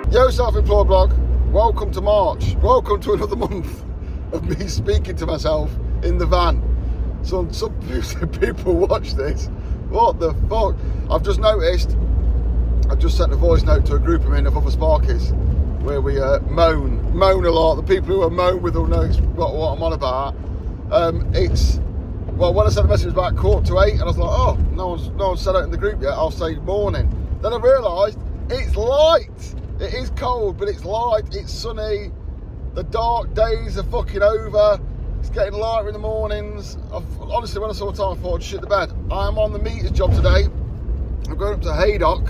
Yo, self-employed blog, welcome to March. Welcome to another month of me speaking to myself in the van. Some people watch this. What the fuck? I've just noticed, I've just sent a voice note to a group of other Sparkies where we moan a lot. The people who are moan with will know what I'm on about. Well, when I sent the message about 7:45, and I was like, oh, no one's said it in the group yet, I'll say morning. Then I realised it's light. It is cold, but it's light, it's sunny. The dark days are fucking over. It's getting lighter in the mornings. Honestly, when I saw the time, I thought, shit the bed. I am on the meters job today. I'm going up to Haydock.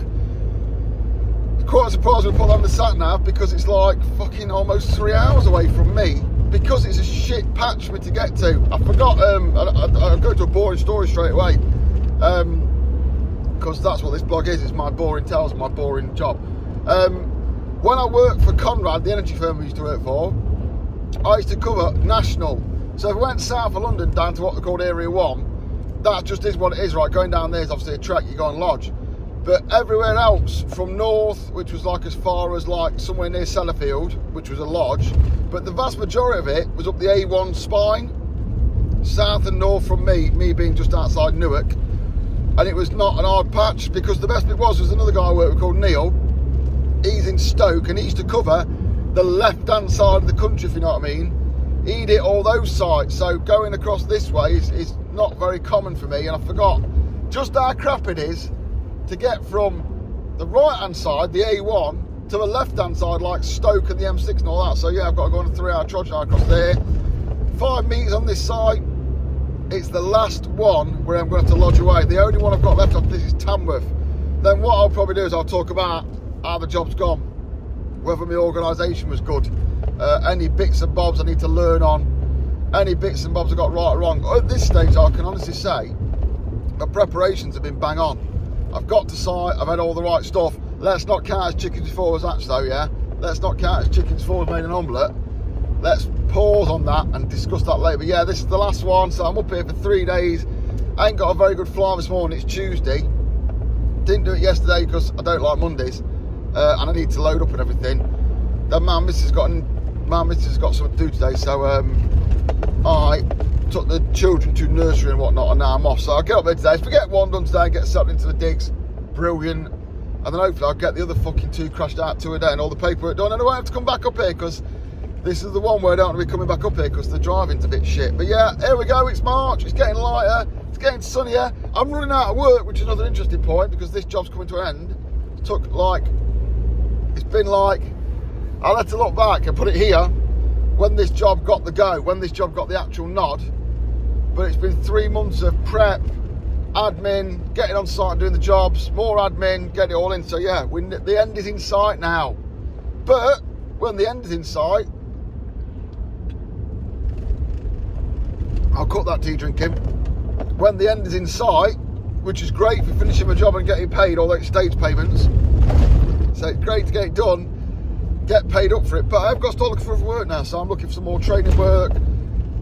Quite surprised when I put on the sat nav because it's like fucking almost 3 hours away from me. Because it's a shit patch for me to get to. I forgot, I'll go to a boring story straight away. Because that's what this blog is. It's my boring tales, my boring job. When I worked for Conrad, the energy firm we used to work for, I used to cover national. So if we went south of London down to what they called Area 1, that just is what it is, right? Going down there is obviously a trek, you go on lodge. But everywhere else, from north, which was like as far as like somewhere near Sellafield, which was a lodge, but the vast majority of it was up the A1 spine, south and north from me being just outside Newark. And it was not an hard patch because the best bit was another guy I worked with called Neil. He's in Stoke and he used to cover the left-hand side of the country, if you know what I mean. He did all those sites, so going across this way is not very common for me, and I forgot just how crap it is to get from the right-hand side, the A1, to the left-hand side, like Stoke and the M6 and all that. So yeah, I've got to go on a 3-hour trudge now across there. 5 metres on this side. It's the last one where I'm going to have to lodge away. The only one I've got left after this is Tamworth. Then what I'll probably do is I'll talk about how the job's gone, whether my organisation was good, any bits and bobs I need to learn on, any bits and bobs I got right or wrong. At this stage, I can honestly say the preparations have been bang on. I've got to site, I've had all the right stuff. Let's not count as chickens before as hatched though, yeah? Let's not count as chickens before I've made an omelette. Let's pause on that and discuss that later. But yeah, this is the last one, so I'm up here for 3 days. I ain't got a very good fly this morning, it's Tuesday. Didn't do it yesterday because I don't like Mondays. And I need to load up and everything. Then my missus has got something to do today, so I took the children to nursery and whatnot, and now I'm off. So I'll get up there today. If I get one done today and get settled into the digs, brilliant. And then hopefully I'll get the other fucking 2 crashed out to a day and all the paperwork done, and I won't have to come back up here because this is the one where I don't want to be coming back up here because the driving's a bit shit. But yeah, here we go, it's March, it's getting lighter, it's getting sunnier. I'm running out of work, which is another interesting point because this job's coming to an end. It's been like, I'll have to look back and put it here when this job got the go, when this job got the actual nod. But it's been 3 months of prep, admin, getting on site and doing the jobs, more admin, getting it all in. So yeah, the end is in sight now. But when the end is in sight, I'll cut that tea drinking. When the end is in sight, which is great for finishing my job and getting paid, although it's stage payments. So it's great to get it done, get paid up for it. But I've got to start looking for other work now. So I'm looking for some more training work,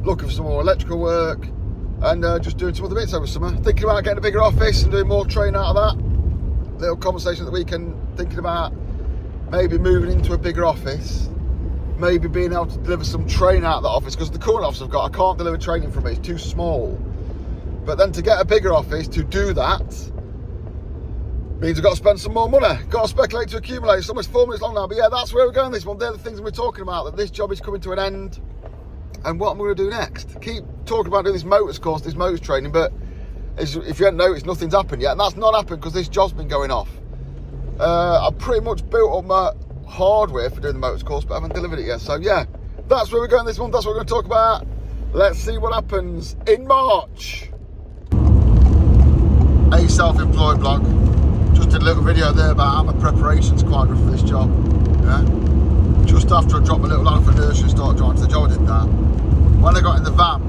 looking for some more electrical work, and just doing some other bits over summer. Thinking about getting a bigger office and doing more training out of that. Little conversation at the weekend, thinking about maybe moving into a bigger office, maybe being able to deliver some training out of that office, because the current office I've got, I can't deliver training from it, it's too small. But then to get a bigger office to do that means I've got to spend some more money, got to speculate to accumulate. It's almost 4 minutes long now, but yeah, that's where we're going this one. They're the things we're talking about, that this job is coming to an end and what I'm going to do next. Keep talking about doing this motors course, this motors training, but if you haven't noticed, nothing's happened yet, and that's not happened because this job's been going off. I've pretty much built up my hardware for doing the motors course, but I haven't delivered it yet. So yeah, that's where we're going this month, that's what we're going to talk about. Let's see what happens in March. A self-employed blog. Just did a little video there about how my preparation's quite good for this job. Yeah. Just after I dropped my little lad for nursery and started driving to the job, I did that. When I got in the van,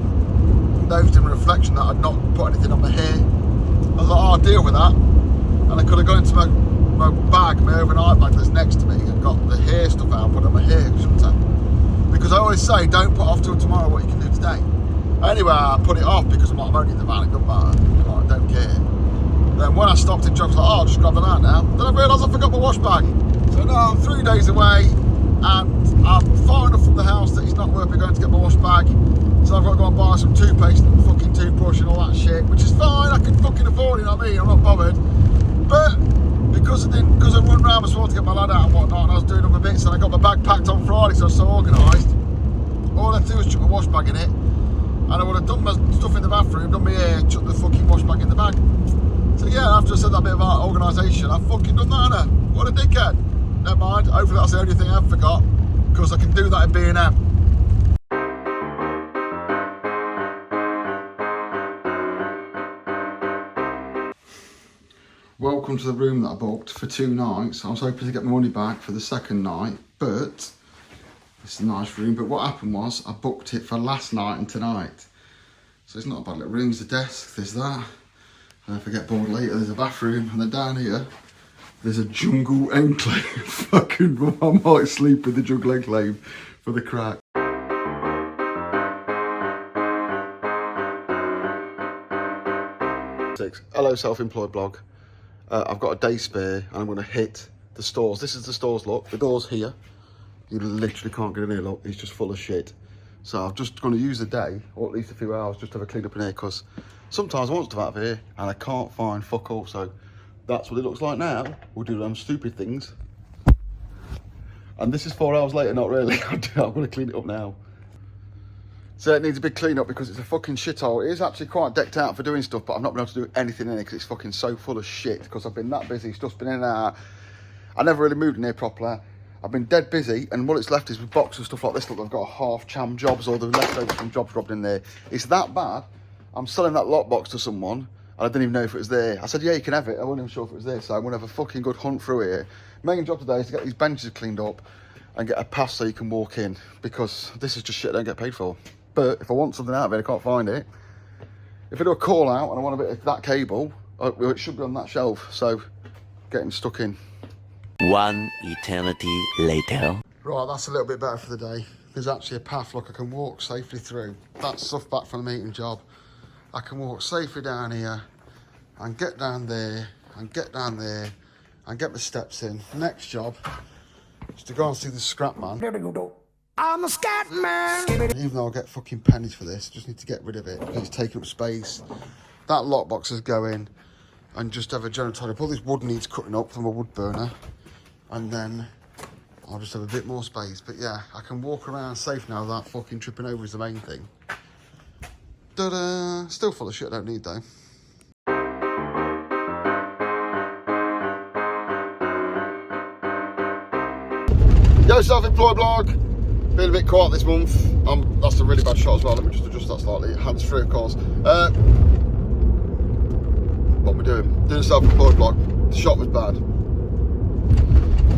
noticed in reflection that I'd not put anything on my hair. I was like, oh, I'll deal with that. And I could have gone into my bag, my overnight bag that's next to me, and got the hair stuff out and put it on my hair, shouldn't I? Because I always say, don't put off till tomorrow what you can do today. Anyway, I put it off because I'm only in the van, it doesn't matter. I don't care. Then when I stopped in jobs, like, oh, I'll just grab that out now. Then I realised I forgot my wash bag. So So now I'm 3 days away, and I'm far enough from the house that it's not worth me going to get my wash bag. So I've got to go and buy some toothpaste and fucking toothbrush and all that shit, which is fine, I can fucking afford it, you know what I mean? I'm not bothered. But because I run around my sword to get my lad out and whatnot, and I was doing other bits, and I got my bag packed on Friday, so I was so organised. All I had to do was chuck my wash bag in it, and I would have done my stuff in the bathroom, done my hair, chucked the fucking wash bag in the bag. So yeah, after I said that bit about organisation, I've fucking done that, innit? What a dickhead. Never mind, hopefully that's the only thing I forgot, because I can do that in B&M. Welcome to the room that I booked for 2 nights. I was hoping to get my money back for the second night, but it's a nice room. But what happened was I booked it for last night and tonight. So it's not a bad little room. There's a desk, there's that. And if I get bored later, there's a bathroom. And then down here, there's a jungle enclave. Fucking, I might sleep in the jungle enclave for the crack. Hello, self-employed blog. I've got a day spare and I'm going to hit the stores. This is the stores, look. The door's here. You literally can't get in here, look. It's just full of shit. So I'm just going to use the day, or at least a few hours, just to have a clean up in here, because sometimes I want stuff out of here and I can't find fuck all. So that's what it looks like now. We'll do them stupid things. And this is 4 hours later, not really. I'm going to clean it up now. So it needs a big clean up because it's a fucking shithole. It is actually quite decked out for doing stuff, but I've not been able to do anything in it because it's fucking so full of shit, because I've been that busy, stuff's been in and out. I never really moved in here properly. I've been dead busy, and what it's left is with boxes and stuff like this. Look, I've got half cham jobs or the leftovers from jobs robbed in there. It's that bad. I'm selling that lockbox to someone, and I didn't even know if it was there. I said, yeah, you can have it. I wasn't even sure if it was there, so I'm going to have a fucking good hunt through here. Main job today is to get these benches cleaned up and get a pass so you can walk in, because this is just shit I don't get paid for. But if I want something out of it, I can't find it. If I do a call out and I want a bit of that cable, it should be on that shelf. So getting stuck in. 1 eternity later. Right, that's a little bit better for the day. There's actually a path, look, I can walk safely through. That's stuff back from the meeting job. I can walk safely down here and get down there and get down there and get my steps in. Next job is to go and see the scrap man. I'm a scat man. Even though I'll get fucking pennies for this, just need to get rid of it because it's taking up space. That lockbox is going, and just have a general tidy up. All this wood needs cutting up from a wood burner, and then I'll just have a bit more space. But yeah, I can walk around safe now without fucking tripping over is the main thing. Ta-da! Still full of shit I don't need though. Yo, self-employed blog. Been a bit quiet this month. That's a really bad shot as well. Let me just adjust that slightly. Hands free, of course. What we're doing? Doing a self-employed blog. The shot was bad.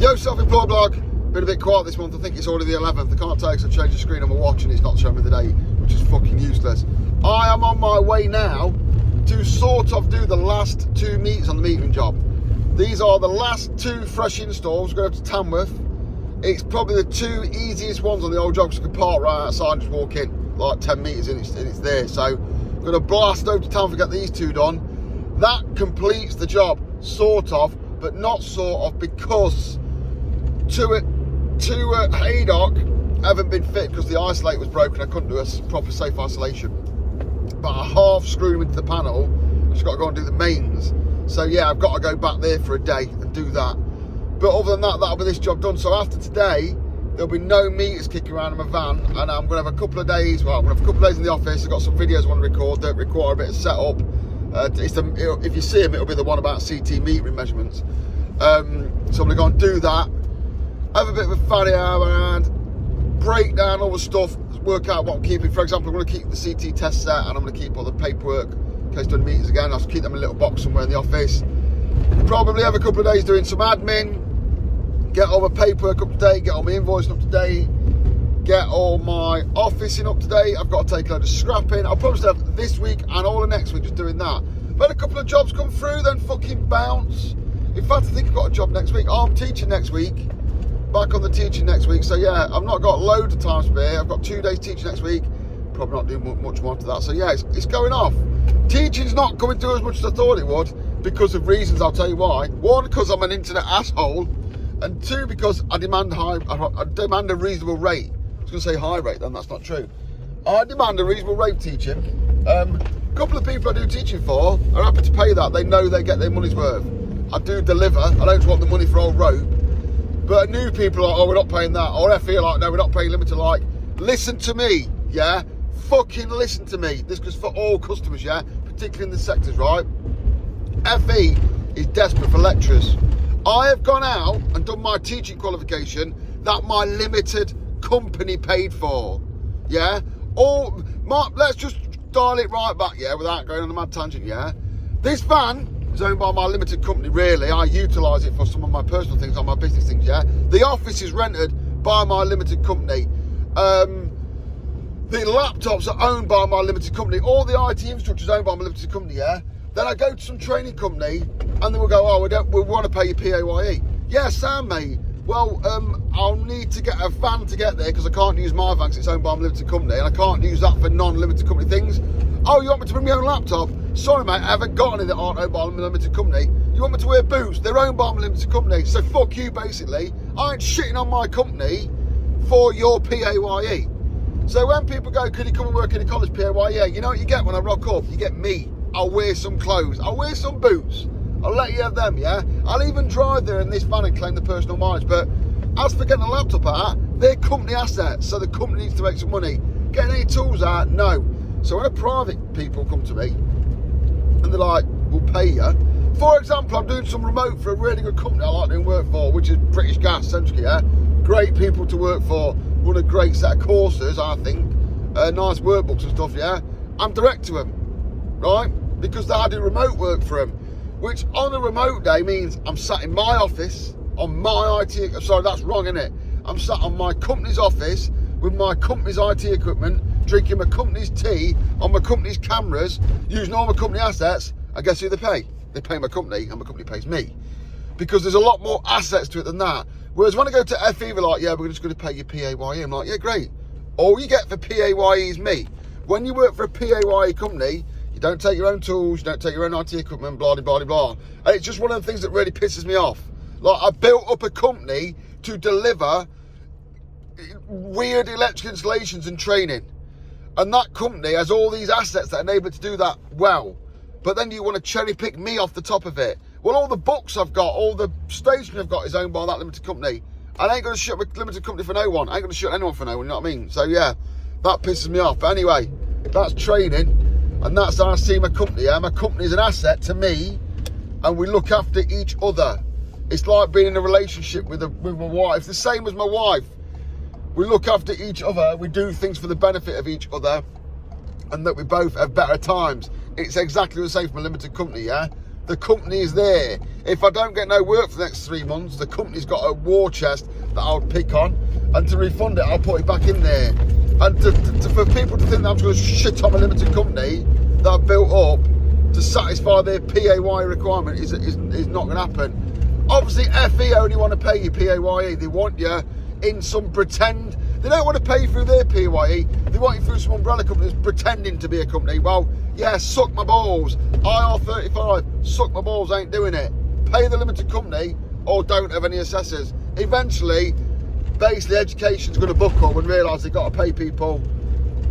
Yo, self-employed blog. Been a bit quiet this month. I think it's already the 11th. I can't tell because I changed the screen on my watch and it's not showing me the date, which is fucking useless. I am on my way now to sort of do the last 2 meets on the meeting job. These are the last 2 fresh installs. We're going to Tamworth. It's probably the 2 easiest ones on the old job, because I can park right outside and just walk in, like 10 metres in, it's there. So I'm going to blast over to town to get these 2 done. That completes the job, sort of, but not sort of, because 2 at Haydock haven't been fit because the isolate was broken. I couldn't do a proper safe isolation. But I half screwed them into the panel. I've just got to go and do the mains. So yeah, I've got to go back there for a day and do that. But other than that, that'll be this job done. So after today, there'll be no meters kicking around in my van, and I'm going to have a couple of days, well, I'm going to have a couple of days in the office. I've got some videos I want to record that require a bit of setup. If you see them, it'll be the one about CT metering measurements. So I'm going to go and do that, have a bit of a fatty hour and break down all the stuff, work out what I'm keeping. For example, I'm going to keep the CT test set, and I'm going to keep all the paperwork in case doing meters again. I'll keep them in a little box somewhere in the office. Probably have a couple of days doing some admin, get all my paperwork up to date, get all my invoicing up to date, get all my officing up to date. I've got to take a load of scrapping. I'll probably have this week and all of next week just doing that. I've had a couple of jobs come through, then fucking bounce. In fact, I think I've got a job next week. Oh, I'm teaching next week. Back on the teaching next week. So yeah, I've not got loads of time spare. I've got 2 days teaching next week. Probably not doing much more to that. So yeah, it's going off. Teaching's not coming through as much as I thought it would, because of reasons. I'll tell you why. One, because I'm an internet asshole. And 2, because I demand a reasonable rate. I was going to say high rate, then that's not true. I demand a reasonable rate of teaching. A couple of people I do teaching for are happy to pay that. They know they get their money's worth. I do deliver. I don't want the money for old rope. But new people are like, oh, we're not paying that. Or I feel like, no, we're not paying limited. Like, listen to me, yeah? Fucking listen to me. This goes for all customers, yeah? Particularly in the sectors, right? FE is desperate for lecturers. I have gone out and done my teaching qualification that my limited company paid for, yeah? Let's just dial it right back, yeah, without going on a mad tangent, yeah? This van is owned by my limited company, really. I utilise it for some of my personal things, like my business things, yeah? The office is rented by my limited company. The laptops are owned by my limited company. All the IT infrastructure is owned by my limited company, yeah? Then I go to some training company and they will go, oh, we want to pay you PAYE. Yeah, Sam, mate. Well, I'll need to get a van to get there because I can't use my van because it's owned by my limited company and I can't use that for non-limited company things. Oh, you want me to bring my own laptop? Sorry, mate, I haven't got any that aren't owned by my limited company. You want me to wear boots? They're owned by my limited company. So fuck you, basically. I ain't shitting on my company for your PAYE. So when people go, could you come and work in a college PAYE? Yeah, you know what you get when I rock up? You get me. I'll wear some clothes. I'll wear some boots. I'll let you have them, yeah? I'll even drive there in this van and claim the personal mileage. But as for getting a laptop out, they're company assets. So the company needs to make some money. Getting any tools out, no. So when a private people come to me and they're like, we'll pay you. For example, I'm doing some remote for a really good company I like doing work for, which is British Gas, essentially, yeah? Great people to work for. Run a great set of courses, I think. Nice workbooks and stuff, yeah? I'm direct to them, right? Because I do remote work for them. Which on a remote day means I'm sat in my office on my IT, sorry, that's wrong, isn't it? I'm sat on my company's office with my company's IT equipment, drinking my company's tea, on my company's cameras, using all my company assets, and guess who they pay? They pay my company, and my company pays me. Because there's a lot more assets to it than that. Whereas when I go to FE, they're like, yeah, we're just going to pay you PAYE. I'm like, yeah, great. All you get for PAYE is me. When you work for a PAYE company, you don't take your own tools, you don't take your own IT equipment, blah, blah, blah, blah. And it's just one of the things that really pisses me off. Like, I built up a company to deliver weird electric installations and training. And that company has all these assets that enable it to do that well. But then you want to cherry pick me off the top of it. Well, all the books I've got, all the stationery I've got is owned by that limited company. I ain't going to shut my limited company for no one. I ain't going to shut anyone for no one, you know what I mean? So, yeah, that pisses me off. But anyway, that's training. And that's how I see my company, yeah? My company is an asset to me, and we look after each other. It's like being in a relationship with my wife. It's the same as my wife. We look after each other, we do things for the benefit of each other, and that we both have better times. It's exactly the same for my limited company, yeah? The company is there. If I don't get no work for the next 3 months, the company's got a war chest that I'll pick on, and to refund it, I'll put it back in there. And for people to think that I'm just going to shit on a limited company that I've built up to satisfy their PAYE requirement is not going to happen. Obviously, FE only want to pay you PAYE. They want you in some pretend. They don't want to pay you through their PAYE. They want you through some umbrella company that's pretending to be a company. Well, yeah, suck my balls. IR35, suck my balls, ain't doing it. Pay the limited company or don't have any assessors. Eventually, basically, education's going to buckle and realise they've got to pay people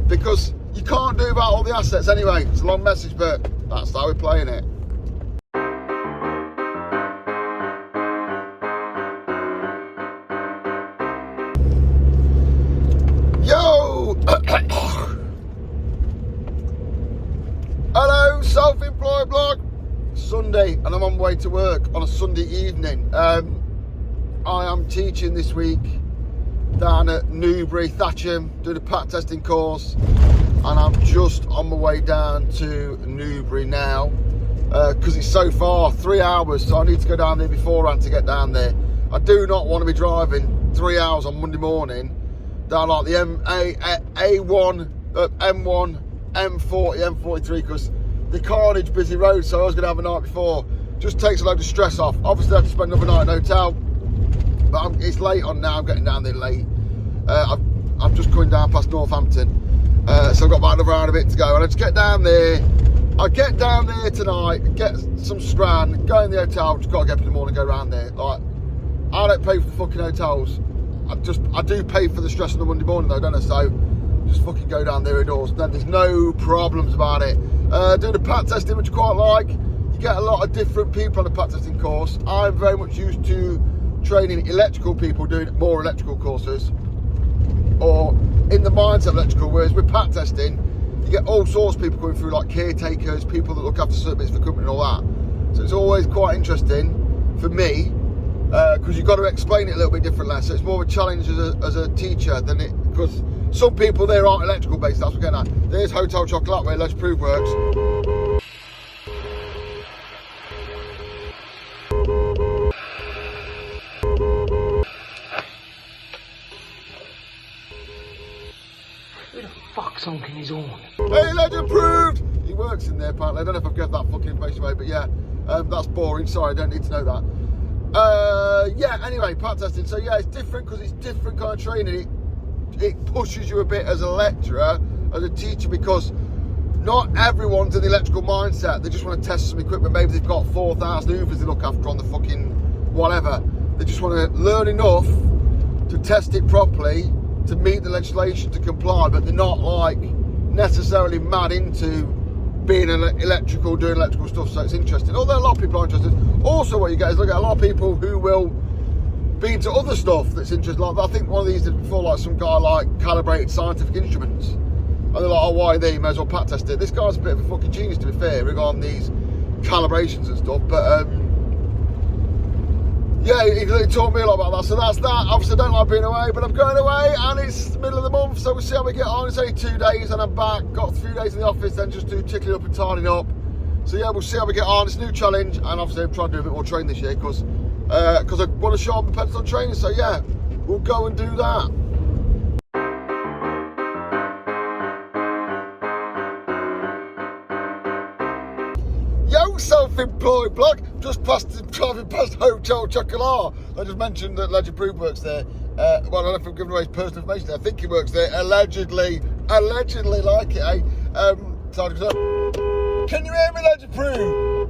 because you can't do without all the assets anyway. It's a long message, but that's how we're playing it. Yo! Hello, self-employed blog. Sunday, and I'm on my way to work on a Sunday evening. I am teaching this week down at Newbury, Thatcham, doing a pat testing course, and I'm just on my way down to Newbury now because it's so far, 3 hours, so I need to go down there beforehand to get down there. I do not want to be driving 3 hours on Monday morning down like the A1, M1, M40, M43 because the carnage busy road, so I was going to have a night before. Just takes a load of stress off. Obviously I have to spend another night in a hotel, but it's late on now. I'm getting down there late. I'm just coming down past Northampton, so I've got about another hour and a bit to go, and I just get down there. I get down there tonight, get some scran, go in the hotel. Just got to get up in the morning, go around there. Like, I don't pay for the fucking hotels. I do pay for the stress on the Monday morning though, don't I? So just fucking go down there indoors. Then there's no problems about it. Doing the pat testing, which I quite like. You get a lot of different people on the pat testing course. I'm very much used to training electrical people doing more electrical courses, or in the mindset of electrical, whereas with pat testing, you get all sorts of people going through, like caretakers, people that look after certain bits of equipment and all that. So it's always quite interesting for me, because you've got to explain it a little bit differently. So it's more of a challenge as a teacher than it, because some people there aren't electrical based, that's what I'm getting at. There's Hotel Chocolate where Ledge Proof works. Who the fuck's honking his horn? Hey, Legend Approved! He works in there apparently. I don't know if I've given that fucking information away, but yeah, that's boring. Sorry, I don't need to know that. Yeah, anyway, pat testing. So yeah, it's different because it's different kind of training. It pushes you a bit as a lecturer, as a teacher, because not everyone's in the electrical mindset. They just want to test some equipment. Maybe they've got 4,000 hoovers they look after on the fucking whatever. They just want to learn enough to test it properly, to meet the legislation, to comply, but they're not like necessarily mad into being an electrical, doing electrical stuff. So it's interesting. Although a lot of people are interested. Also, what you get is look at a lot of people who will be into other stuff that's interesting. Like, I think one of these did before, like some guy like calibrated scientific instruments, and they're like, oh, why they may as well pat test it. This guy's a bit of a fucking genius, to be fair, regarding these calibrations and stuff. But yeah, he taught me a lot about that. So that's that. Obviously, I don't like being away, but I'm going away, and it's the middle of the month, so we'll see how we get on. It's only 2 days, and I'm back. Got a few days in the office, then just do tickling up and tidying up. So yeah, we'll see how we get on. It's a new challenge, and obviously I'm trying to do a bit more training this year because I want to sharpen the pencil on training. So yeah, we'll go and do that. Yo, self-employed blog, just driving past Hotel Chocolate. I just mentioned that Ledger Proof works there. Well, I don't know if I'm giving away his personal information. I think he works there, allegedly, like it, eh? Can you hear me, Ledger Proof?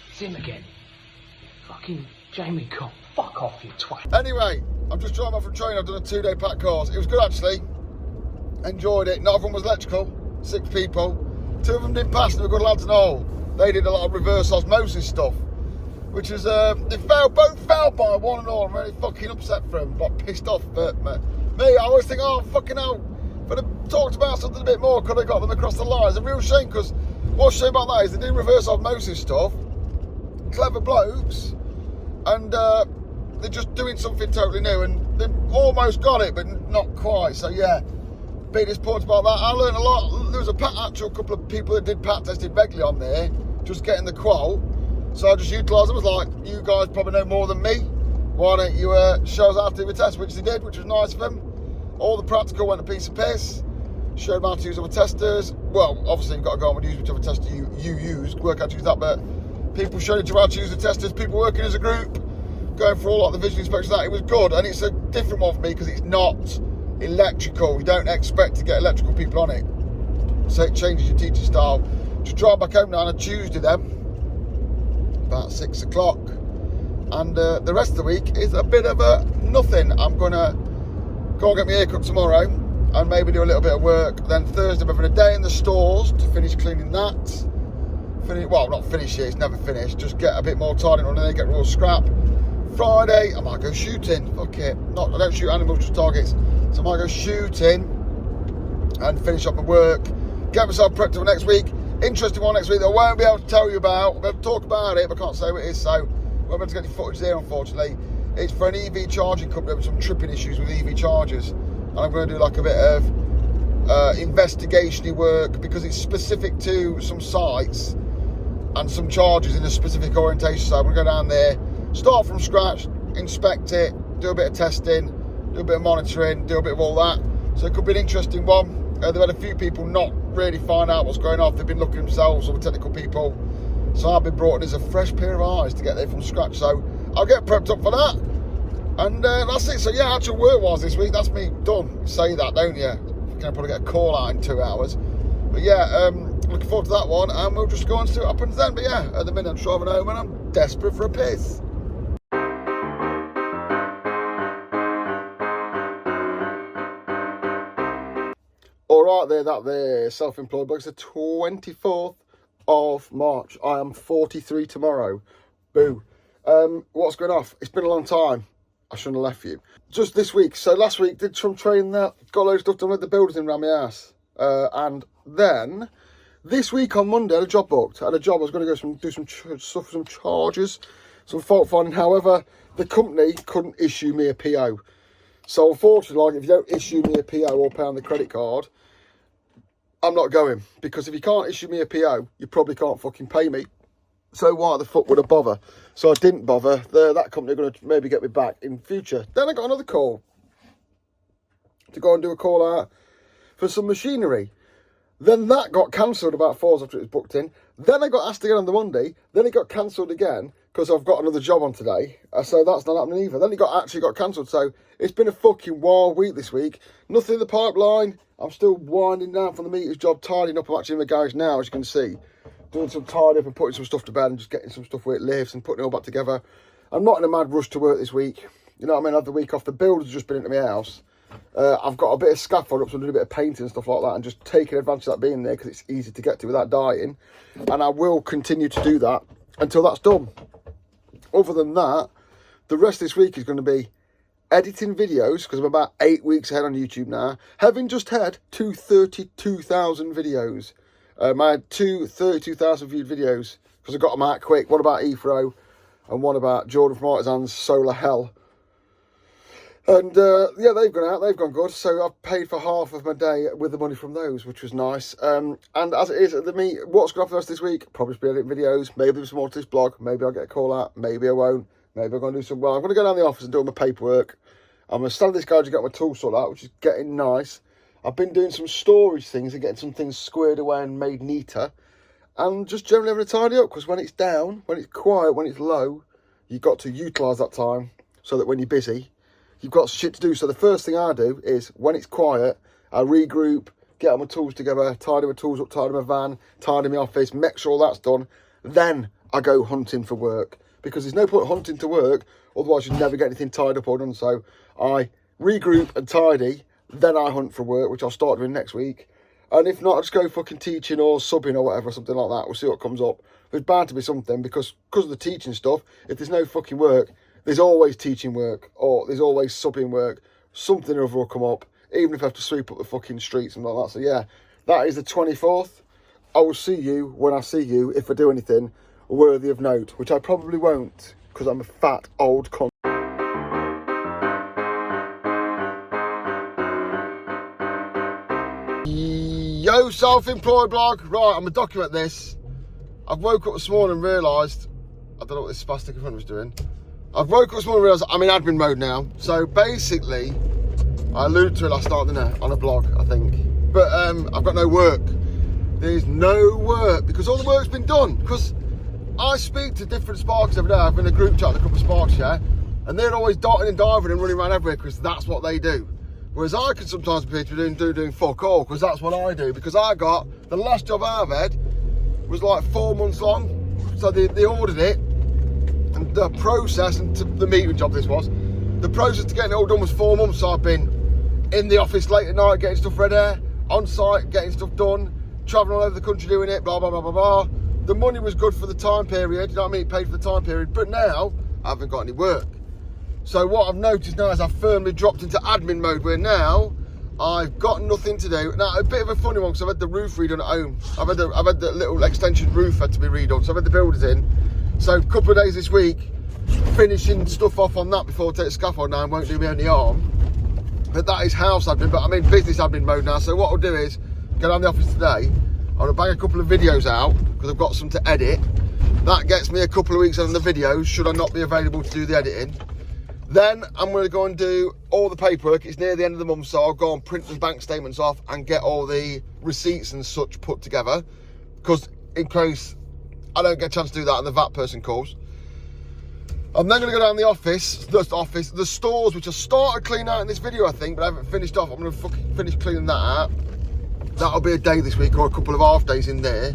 It's him again. Fucking Jamie Cobb. Fuck off, you twat. Anyway, I'm just driving off from training. I've done a 2-day pack course. It was good, actually. Enjoyed it. None of them was electrical. 6 people. 2 of them didn't pass. They were good lads and all. They did a lot of reverse osmosis stuff, which is they both failed by 1 and all. I'm really fucking upset for them. Got pissed off. But me, I always think, oh fucking hell, if I'd talked about something a bit more, could have got them across the line. It's a real shame, because what's shame about that is they do reverse osmosis stuff. Clever blokes, and they're just doing something totally new, and they've almost got it, but not quite. So yeah, bit disappointed about that. I learned a lot. There was a couple of people that did pat testing regularly on there, just getting the qual. So I just utilised them. I was like, you guys probably know more than me. Why don't you show us how to do the test? Which they did, which was nice of them. All the practical went a piece of piss. Showed them how to use other testers. Well, obviously you've got to go on and use whichever tester you use, work out to use that, but people showed you how to use the testers, people working as a group, going through all like the visual inspections, that it was good. And it's a different one for me because it's not electrical. You don't expect to get electrical people on it. So it changes your teaching style. Just drive back home now on a Tuesday then, about 6 o'clock. And the rest of the week is a bit of a nothing. I'm gonna go and get my haircut tomorrow and maybe do a little bit of work. Then Thursday I'm having a day in the stores to finish cleaning that. Well, not finish it, it's never finished. Just get a bit more tidying on and then get raw scrap. Friday, I might go shooting. Fuck it. I don't shoot animals, just targets. So I might go shooting and finish up my work. Get myself prepped for next week. Interesting one next week that I won't be able to tell you about. We're going to talk about it, but I can't say what it is. So we won't be able to get any footage there, unfortunately. It's for an EV charging company with some tripping issues with EV chargers. And I'm going to do like a bit of investigation-y work because it's specific to some sites and some charges in a specific orientation. So I'm going to go down there, start from scratch, inspect it, do a bit of testing, do a bit of monitoring, do a bit of all that. So it could be an interesting one. They've had a few people not really find out what's going on. They've been looking themselves, all the technical people. So I've been brought in as a fresh pair of eyes to get there from scratch. So I'll get prepped up for that. And that's it. So yeah, actual work-wise this week, that's me done. You say that, don't you? Gonna probably get a call out in 2 hours. But yeah, looking forward to that one, and we'll just go and see what happens then. But yeah, at the minute I'm driving home and I'm desperate for a piss. Alright there, self-employed, but it's the 24th of March. I am 43 tomorrow. Boo. What's going off? It's been a long time. I shouldn't have left you. Just this week. So last week, did some training there. Got loads of stuff done with the builders in around my ass. And then, this week on Monday, I had a job booked. I had a job. I was going to go do some stuff, some charges, some fault finding. However, the company couldn't issue me a PO. So unfortunately, like, if you don't issue me a PO or pay on the credit card, I'm not going. Because if you can't issue me a PO, you probably can't fucking pay me. So why the fuck would I bother? So I didn't bother. That company are going to maybe get me back in future. Then I got another call to go and do a call out for some machinery. Then that got cancelled about 4 hours after it was booked in. Then I got asked again on the Monday. Then it got cancelled again because I've got another job on today. So that's not happening either. Then it actually got cancelled. So it's been a fucking wild week this week. Nothing in the pipeline. I'm still winding down from the meters job, tidying up. I'm actually in the garage now, as you can see. Doing some tidy up and putting some stuff to bed and just getting some stuff where it lives and putting it all back together. I'm not in a mad rush to work this week. You know what I mean? I had the week off. The builders have just been into my house. I've got a bit of scaffold up, so I'm doing a bit of painting and stuff like that and just taking advantage of that being there because it's easy to get to without dying. And I will continue to do that until that's done. Other than that, the rest of this week is going to be editing videos because I'm about 8 weeks ahead on YouTube now. Having just had 32,000 videos. I had 32,000 viewed videos because I got them out quick. One about Efro and one about Jordan from Artisan's Solar Hell. And yeah, they've gone out, they've gone good. So I've paid for half of my day with the money from those, which was nice. And as it is, what's going on for the rest of this week? Probably just be editing videos. Maybe there's some more to this blog. Maybe I'll get a call out. Maybe I won't. Maybe I'm going to do some. Well, I'm going to go down the office and do all my paperwork. I'm going to stand at this garage and get my tools sorted out, which is getting nice. I've been doing some storage things and getting some things squared away and made neater. And just generally having to tidy up, because when it's down, when it's quiet, when it's low, you've got to utilise that time so that when you're busy, you've got shit to do. So the first thing I do is, when it's quiet, I regroup, get all my tools together, tidy my tools up, tidy my van, tidy my office, make sure all that's done. Then I go hunting for work. Because there's no point hunting to work, otherwise you'd never get anything tied up or done. So I regroup and tidy, then I hunt for work, which I'll start doing next week. And if not, I just go fucking teaching or subbing or whatever, something like that. We'll see what comes up. There's bound to be something, because of the teaching stuff, if there's no fucking work, there's always teaching work, or there's always subbing work. Something or other will come up, even if I have to sweep up the fucking streets and like that. So yeah, that is the 24th. I will see you when I see you, if I do anything worthy of note, which I probably won't, because I'm a fat old con. Yo, self-employed blog. Right, I'm gonna document this. I've woke up this morning and realised, I don't know what this spastic in front of me is doing. I've woke up this morning and realised I'm in admin mode now. So basically, I alluded to it last night, didn't I? On a blog, I think. But I've got no work. There's no work because all the work's been done. Because I speak to different sparks every day. I've been in a group chat with a couple of sparks, yeah? And they're always darting and diving and running around everywhere because that's what they do. Whereas I can sometimes be doing fuck all, because that's what I do. Because I got, the last job I've had was like 4 months long. So they ordered it, and the process, and the meeting job this was, the process to getting it all done was 4 months. So I've been in the office late at night, getting stuff ready, on site, getting stuff done, travelling all over the country doing it, blah, blah, blah, blah, blah. The money was good for the time period, you know what I mean? It paid for the time period, but now I haven't got any work. So what I've noticed now is I've firmly dropped into admin mode, where now I've got nothing to do. Now, a bit of a funny one, because I've had the roof redone at home. I've had the little extension roof had to be redone, so I've had the builders in. So a couple of days this week, finishing stuff off on that before I take the scaffold now, and won't do me on the arm. But that is house admin, but I'm in business admin mode now. So what I'll do is, go down the office today, I'm gonna bang a couple of videos out, because I've got some to edit. That gets me a couple of weeks on the videos, should I not be available to do the editing. Then I'm going to go and do all the paperwork. It's near the end of the month, so I'll go and print the bank statements off and get all the receipts and such put together, because in case I don't get a chance to do that and the VAT person calls. I'm then going to go down the the stores, which I started cleaning out in this video, I think, but I haven't finished off. I'm going to fucking finish cleaning that out. That'll be a day this week or a couple of half days in there.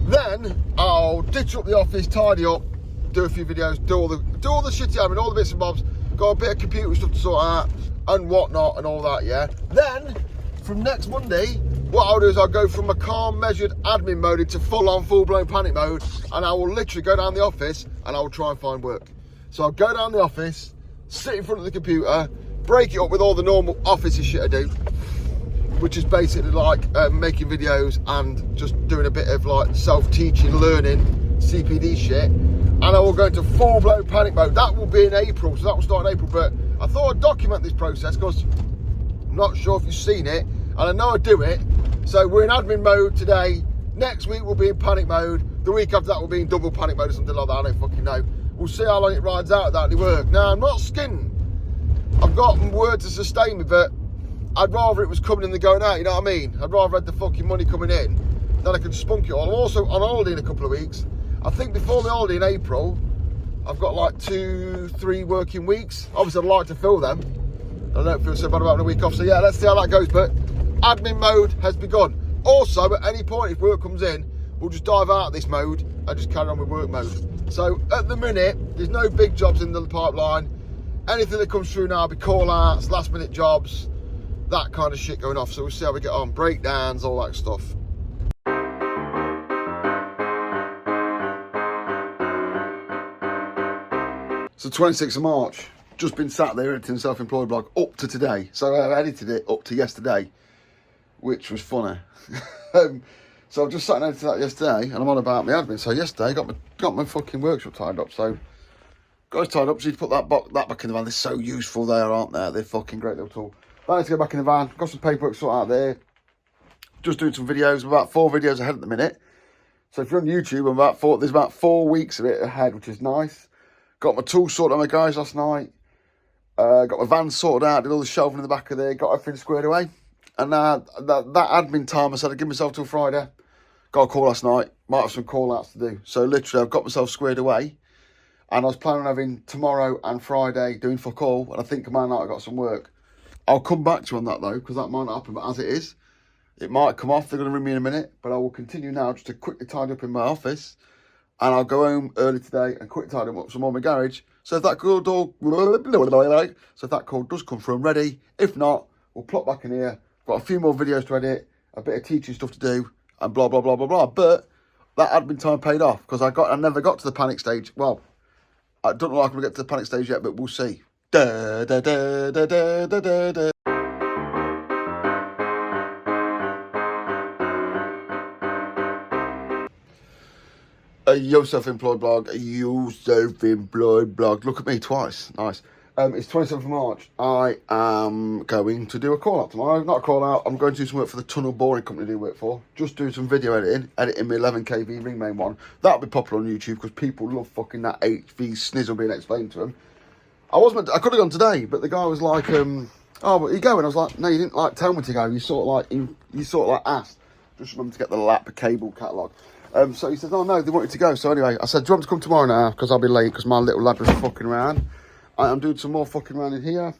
Then I'll ditch up the office, tidy up, do a few videos, do all the shitty admin, all the bits and bobs. Got a bit of computer stuff to sort out and whatnot and all that, yeah. Then from next Monday, what I'll do is I'll go from a calm, measured admin mode into full-blown panic mode, and I will literally go down the office and I will try and find work. So I'll go down the office, sit in front of the computer, break it up with all the normal office shit I do, which is basically like making videos and just doing a bit of like self-teaching, learning, CPD shit. And I will go into full-blown panic mode. That will be in April, so that will start in April. But I thought I'd document this process because I'm not sure if you've seen it, and I know I do it. So we're in admin mode today. Next week we'll be in panic mode. The week after that we'll be in double panic mode or something like that. I don't fucking know. We'll see how long it rides out without any work. Now, I'm not skinned. I've got word to sustain me, but I'd rather it was coming in than going out, you know what I mean? I'd rather have the fucking money coming in than I can spunk it all. I'm also on holiday in a couple of weeks. I think before the holiday in April, I've got like 2-3 working weeks. Obviously, I'd like to fill them. I don't feel so bad about having a week off. So yeah, let's see how that goes. But admin mode has begun. Also, at any point, if work comes in, we'll just dive out of this mode and just carry on with work mode. So at the minute, there's no big jobs in the pipeline. Anything that comes through now will be call-outs, last-minute jobs, that kind of shit going off. So we'll see how we get on. Breakdowns, all that stuff. So 26th of March, just been sat there editing the self-employed blog up to today. So I edited it up to yesterday, which was funny. So I've just sat and edited that yesterday, and I'm on about my admin. So yesterday, got my fucking workshop tied up. So got it tied up, so you need to put that back in the van. They're so useful there, aren't they? They're fucking great little tool. I need to go back in the van, got some paperwork to sort out there. Just doing some videos, I'm about 4 videos ahead at the minute. So if you're on YouTube, there's about 4 weeks of it ahead, which is nice. Got my tools sorted out, my guys, last night. Got my van sorted out, did all the shelving in the back of there, got everything squared away. And that admin time, I said I'd give myself till Friday. Got a call last night, might have some call outs to do. So literally, I've got myself squared away. And I was planning on having tomorrow and Friday doing fuck all. And I think tomorrow night I got some work. I'll come back to you on that though, because that might not happen. But as it is, it might come off. They're going to ring me in a minute. But I will continue now just to quickly tidy up in my office. And I'll go home early today and quickly tidy up some more in my garage. So if that call does come through, I'm ready. If not, we'll plop back in here. Got a few more videos to edit, a bit of teaching stuff to do, and blah, blah, blah, blah, blah. But that admin time paid off, because I never got to the panic stage. Well, I don't know if I'm going to get to the panic stage yet, but we'll see. Da, da, da, da, da, da, da, da. Yo self-employed blog, yo self-employed blog. Look at me twice, nice. It's 27th of March. I am going to do a call out tomorrow. Not a call out, I'm going to do some work for the Tunnel Boring Company I do work for. Just doing some video editing my 11 kV ring main one. That'll be popular on YouTube because people love fucking that HV snizzle being explained to them. I could have gone today, but the guy was like, oh, but you go? And I was like, no, you didn't like tell me to go. You sort of like asked. Just remember to get the lap cable catalogue. So he said, oh no, they want you to go. So anyway, I said, do you want me to come tomorrow now? Because I'll be late because my little lad was fucking around. I'm doing some more fucking around in here.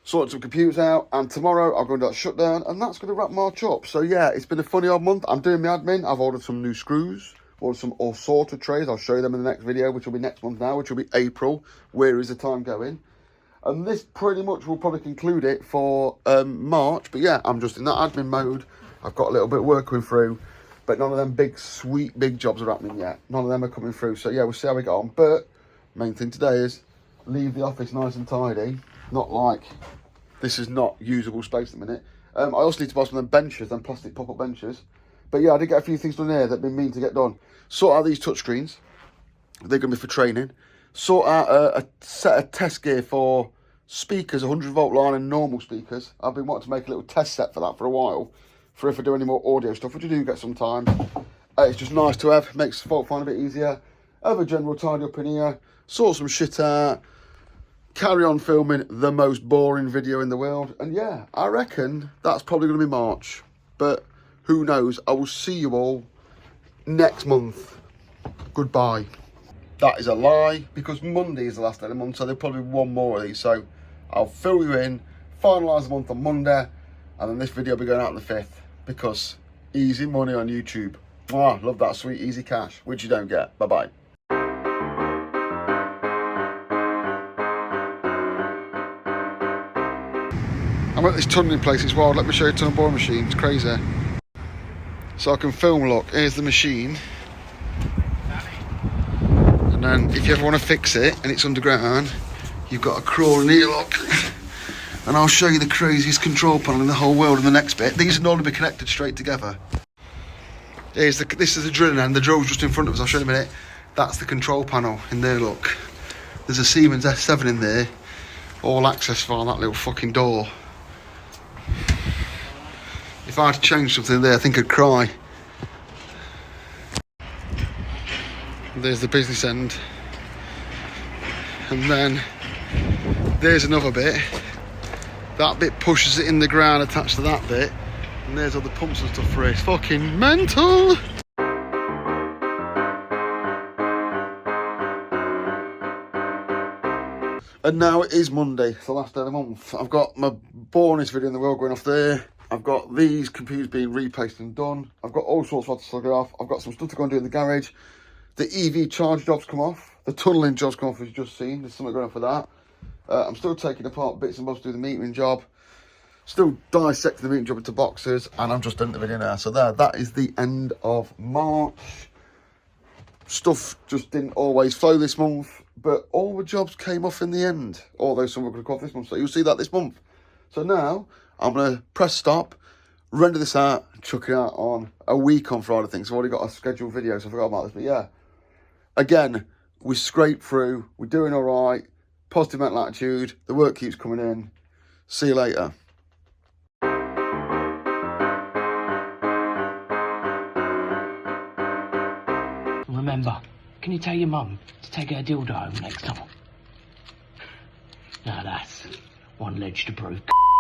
Sorting some computers out. And tomorrow I'm going to do that shutdown. And that's going to wrap March up. So yeah, it's been a funny old month. I'm doing my admin. I've ordered some new screws. Ordered some all sorted trays. I'll show you them in the next video, which will be next month now, which will be April. Where is the time going? And this pretty much will probably conclude it for March. But yeah, I'm just in that admin mode. I've got a little bit of work coming through. But none of them big, sweet, big jobs are happening yet. None of them are coming through. So yeah, we'll see how we get on. But main thing today is leave the office nice and tidy. Not like this is not usable space at the minute. I also need to buy some of them benches, them plastic pop-up benches. But yeah, I did get a few things done here that I've been meaning to get done. Sort out these touchscreens. They're going to be for training. Sort out a set of test gear for speakers, 100 volt line and normal speakers. I've been wanting to make a little test set for that for a while. For if I do any more audio stuff, which I do get sometimes. It's just nice to have. Makes fault find a bit easier. Have a general tidy up in here. Sort some shit out. Carry on filming the most boring video in the world. And yeah, I reckon that's probably going to be March. But who knows? I will see you all next month. Goodbye. that is a lie, because Monday is the last day of the month, so there'll probably be one more of these. So I'll fill you in, finalise the month on Monday, and then this video will be going out on the 5th, because easy money on YouTube. Ah, love that sweet easy cash, which you don't get. Bye bye. I'm at this tunnelling place, it's wild. Let me show you a tunnel boring machine, it's crazy. So I can film, look, here's the machine. And then if you ever want to fix it and it's underground, you've got to crawl in here, look. And I'll show you the craziest control panel in the whole world in the next bit. These would normally be connected straight together. This is the drilling end, the drill's just in front of us, I'll show you in a minute. That's the control panel in there, look. There's a Siemens S7 in there, all access via that little fucking door. If I had to change something there, I think I'd cry. There's the business end. And then there's another bit. That bit pushes it in the ground attached to that bit. And there's all the pumps and stuff for it. It's fucking mental! And now it is Monday, it's the last day of the month. I've got my bonus video in the world going off there. I've got these computers being replaced and done. I've got all sorts of stuff to slug it off. I've got some stuff to go and do in the garage. The EV charge job's come off. The tunnelling job's come off, as you've just seen. There's something going on for that. I'm still taking apart bits and bobs to do the metering job. Still dissecting the metering job into boxes. And I'm just done the video now. So that is the end of March. Stuff just didn't always flow this month. But all the jobs came off in the end. Although some were going to come off this month. So you'll see that this month. So now I'm going to press stop, render this out, chuck it out on a week on Friday, I think. So I've already got a scheduled video, so I forgot about this. But yeah, again, we scraped through. We're doing all right. Positive mental attitude. The work keeps coming in. See you later. Remember, can you tell your mum to take her dildo home next time? Now that's one ledge to prove.